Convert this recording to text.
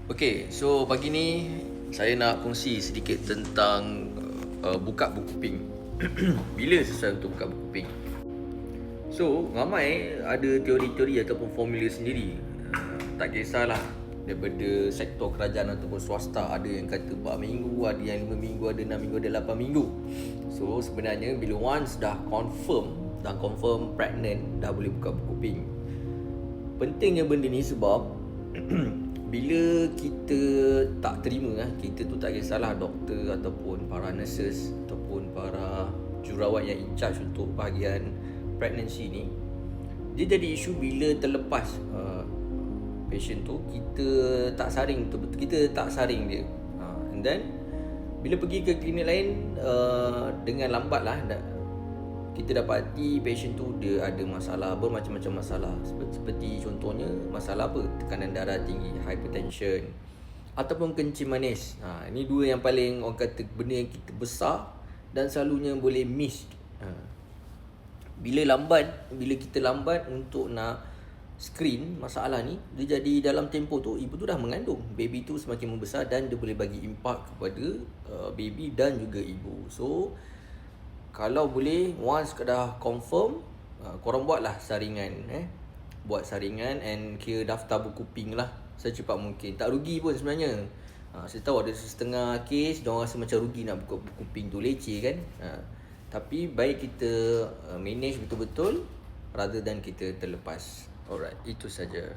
Okay, so pagi ni saya nak kongsi sedikit tentang buka buku pink. Bila sesuai untuk buka buku pink? So, ramai ada teori-teori ataupun formula sendiri. Tak kisahlah daripada sektor kerajaan ataupun swasta, ada yang kata 4 minggu, ada yang 5 minggu, ada 6 minggu, ada 8 minggu. So, sebenarnya bila once dah confirm pregnant, dah boleh buka buku pink. Pentingnya benda ni sebab bila kita tak terima, kita tu tak kisahlah doktor ataupun para nurses ataupun para jururawat yang in charge untuk bahagian pregnancy ni, dia jadi isu bila terlepas patient tu, kita tak saring betul-betul, kita tak saring dia. And then bila pergi ke klinik lain, dengan lambat lah kita dapati patient tu dia ada masalah, bermacam-macam masalah, seperti contohnya masalah apa, tekanan darah tinggi, hypertension ataupun kencing manis. Ini dua yang paling orang kata benda yang kita besar dan selalunya boleh miss. Bila kita lambat untuk nak screen masalah ni, dia jadi dalam tempoh tu ibu tu dah mengandung, baby tu semakin membesar dan dia boleh bagi impak kepada baby dan juga ibu. So kalau boleh once dah confirm, korang buatlah saringan, buat saringan and kira daftar buku pink lah secepat mungkin. Tak rugi pun sebenarnya. Saya tahu ada setengah kes diorang rasa macam rugi nak buka buku pink tu, leceh kan. Tapi baik kita manage betul-betul rather than kita terlepas. Alright, itu saja.